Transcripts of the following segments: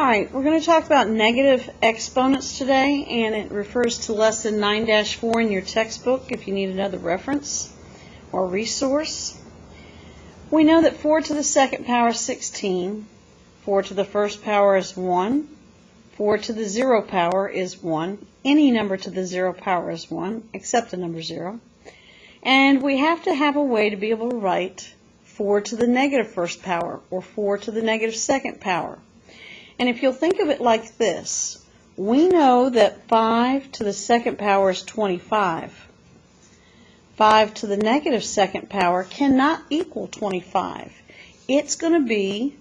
Alright, we're going to talk about negative exponents today, and it refers to lesson 9-4 in your textbook if you need another reference or resource. We know that 4 to the second power is 16, 4 to the first power is 1, 4 to the 0 power is 1, any number to the 0 power is 1, except the number 0. And we have to have a way to be able to write 4 to the negative first power, or 4 to the negative second power. And if you'll think of it like this, we know that 5 to the second power is 25. 5 to the negative second power cannot equal 25. It's going to be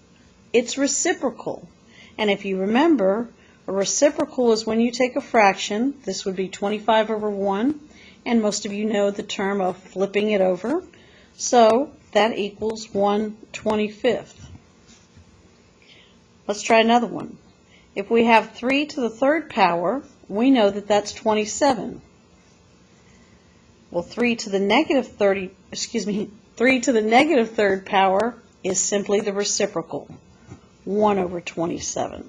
its reciprocal. And if you remember, a reciprocal is when you take a fraction. This would be 25 over 1. And most of you know the term of flipping it over. So that equals 1/25. Let's try another one. If we have 3 to the third power, we know that that's 27. Well, 3 to the negative third power is simply the reciprocal, 1/27.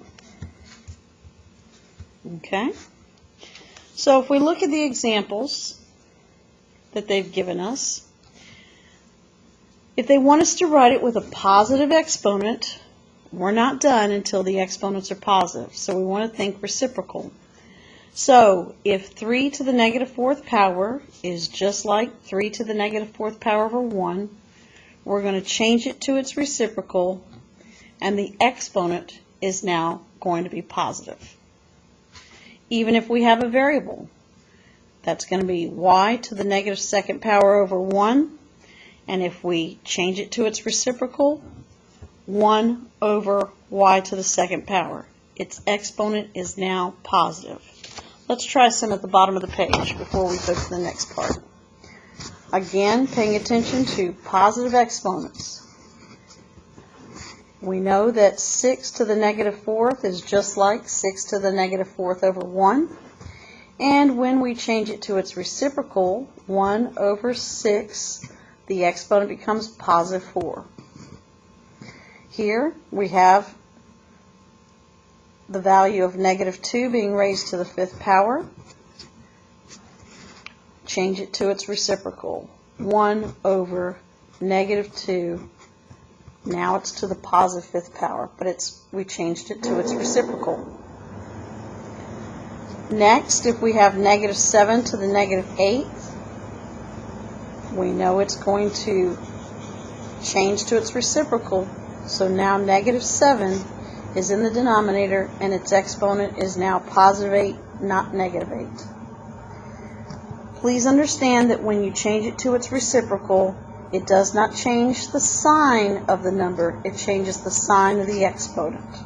Okay? So if we look at the examples that they've given us, if they want us to write it with a positive exponent, we're not done until the exponents are positive, so we want to think reciprocal. So if 3 to the negative fourth power is just like 3 to the negative fourth power over 1, we're going to change it to its reciprocal, and the exponent is now going to be positive. Even if we have a variable, that's going to be y to the negative second power over 1, and if we change it to its reciprocal, 1 over y to the second power. Its exponent is now positive. Let's try some at the bottom of the page before we go to the next part. Again, paying attention to positive exponents. We know that 6 to the negative fourth is just like 6 to the negative fourth over 1. And when we change it to its reciprocal, 1 over 6, the exponent becomes positive 4. Here we have the value of negative 2 being raised to the fifth power. Change it to its reciprocal. 1 over negative 2. Now it's to the positive fifth power, but we changed it to its reciprocal. Next, if we have negative 7 to the negative 8th, we know it's going to change to its reciprocal. So now negative 7 is in the denominator, and its exponent is now positive 8, not negative 8. Please understand that when you change it to its reciprocal, it does not change the sign of the number, it changes the sign of the exponent.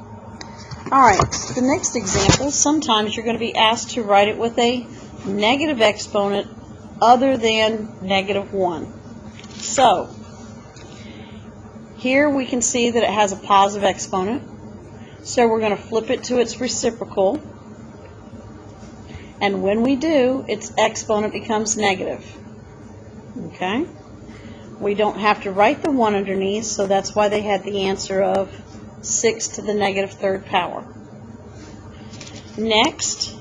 Alright, the next example, sometimes you're going to be asked to write it with a negative exponent other than negative 1. So, here we can see that it has a positive exponent, so we're going to flip it to its reciprocal, and when we do, its exponent becomes negative. Okay? We don't have to write the 1 underneath, so that's why they had the answer of 6 to the negative third power. Next,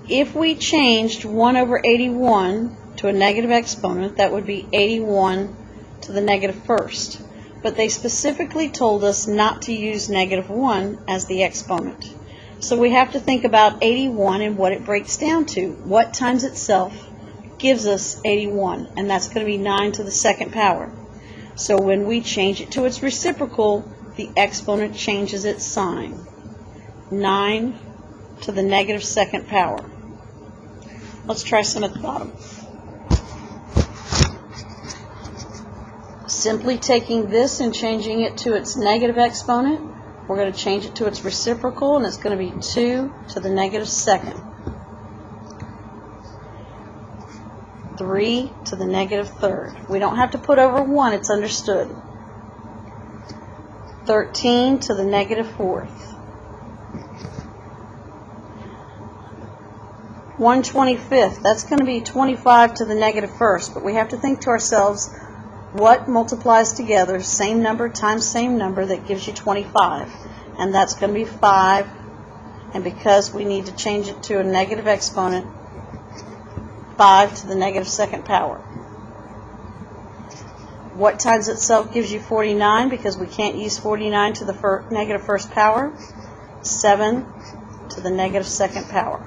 if we changed 1 over 81 to a negative exponent, that would be 81 to the negative first. But they specifically told us not to use negative 1 as the exponent. So we have to think about 81 and what it breaks down to. What times itself gives us 81, and that's going to be 9 to the second power. So when we change it to its reciprocal, the exponent changes its sign. 9 to the negative second power. Let's try some at the bottom. Simply taking this and changing it to its negative exponent, we're going to change it to its reciprocal, and it's going to be 2 to the negative second. 3 to the negative third. We don't have to put over 1, it's understood. 13 to the negative fourth. 1/25, that's going to be 25 to the negative first, but we have to think to ourselves, what multiplies together, same number times same number, that gives you 25? and that's going to be 5. And because we need to change it to a negative exponent, 5 to the negative second power. What times itself gives you 49? Because we can't use 49 to the negative first power. 7 to the negative second power.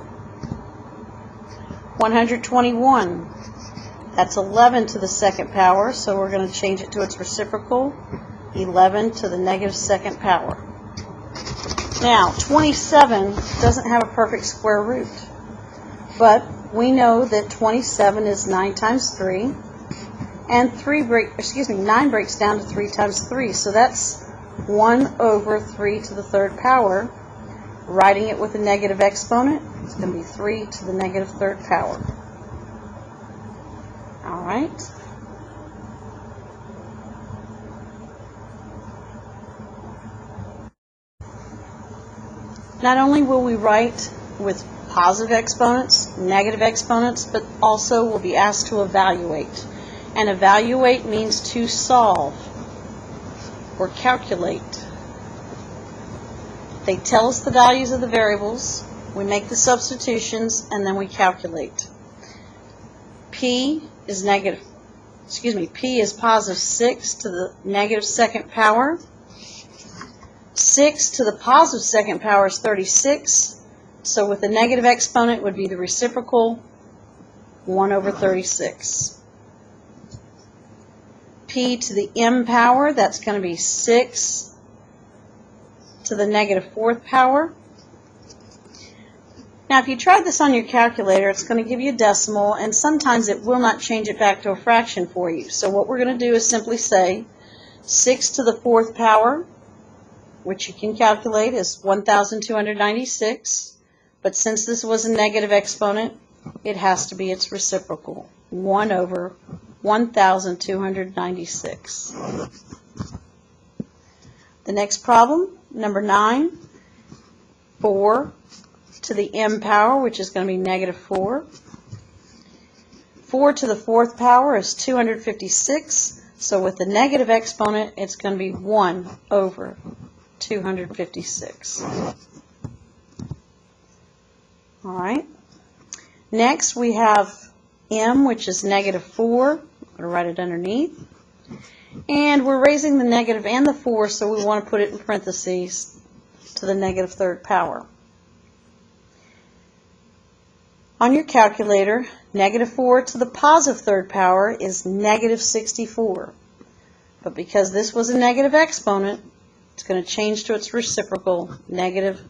121. That's 11 to the second power, so we're going to change it to its reciprocal. 11 to the negative second power. Now, 27 doesn't have a perfect square root, but we know that 27 is 9 times 3, and 9 breaks down to 3 times 3, so that's 1 over 3 to the third power. Writing it with a negative exponent, it's going to be 3 to the negative third power. All right. Not only will we write with positive exponents, negative exponents, but also we'll be asked to evaluate. And evaluate means to solve or calculate. They tell us the values of the variables, we make the substitutions, and then we calculate. P is positive 6 to the negative second power. 6 to the positive second power is 36, so with the negative exponent would be the reciprocal, 1 over 36. P to the m power, that's going to be 6 to the negative fourth power. Now if you tried this on your calculator, it's going to give you a decimal, and sometimes it will not change it back to a fraction for you. So what we're going to do is simply say 6 to the fourth power, which you can calculate is 1,296, but since this was a negative exponent, it has to be its reciprocal, 1 over 1,296. The next problem, number 9, 4 to the m power, which is going to be negative 4. 4 to the fourth power is 256, so with the negative exponent, it's going to be 1 over 256. All right. Next we have m, which is negative 4. I'm going to write it underneath. And we're raising the negative and the 4, so we want to put it in parentheses to the negative third power. On your calculator, negative 4 to the positive third power is negative 64. But because this was a negative exponent, it's going to change to its reciprocal, negative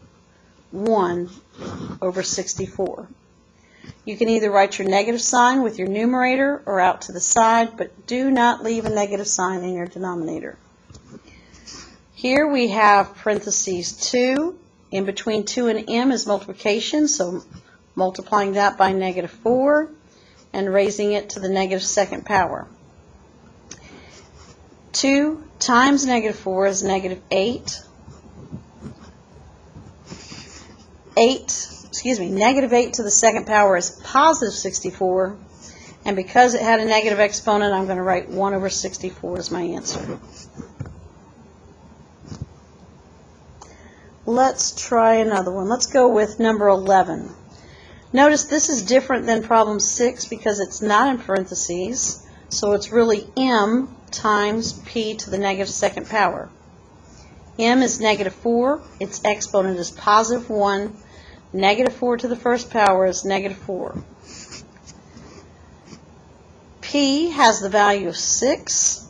1 over 64. You can either write your negative sign with your numerator or out to the side, but do not leave a negative sign in your denominator. Here we have parentheses 2. In between 2 and m is multiplication, so multiplying that by negative 4 and raising it to the negative second power. 2 times negative 4 is negative 8. Negative 8 to the second power is positive 64. And because it had a negative exponent, I'm going to write 1 over 64 as my answer. Let's try another one. Let's go with number 11. Notice this is different than problem 6 because it's not in parentheses. So it's really m times p to the negative second power. M is negative 4. Its exponent is positive 1. Negative 4 to the first power is negative 4. P has the value of 6,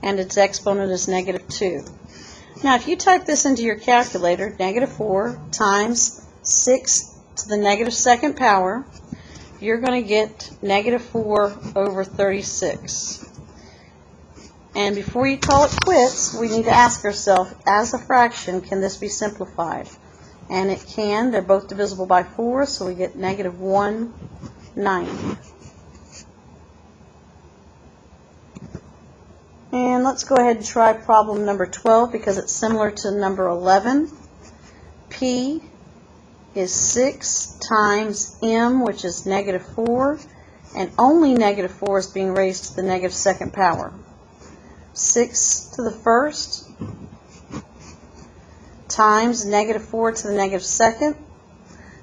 and its exponent is negative 2. Now, if you type this into your calculator, negative 4 times 6 to the negative second power, you're going to get negative 4 over 36. And before you call it quits, we need to ask ourselves, as a fraction, can this be simplified? And it can. They're both divisible by 4, so we get negative 1/9. And let's go ahead and try problem number 12 because it's similar to number 11. P is 6 times m, which is negative 4, and only negative 4 is being raised to the negative second power. 6 to the first times negative 4 to the negative second.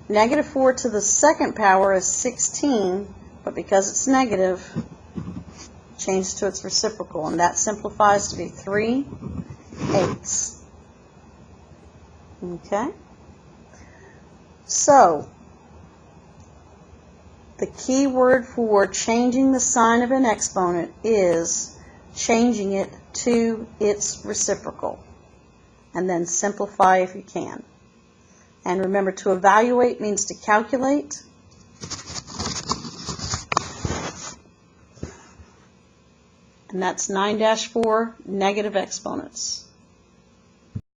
Negative 4 to the second power is 16, but because it's negative, change to its reciprocal, and that simplifies to be 3/8. Okay? So, the key word for changing the sign of an exponent is changing it to its reciprocal. And then simplify if you can. And remember, to evaluate means to calculate. And that's 9-4 negative exponents.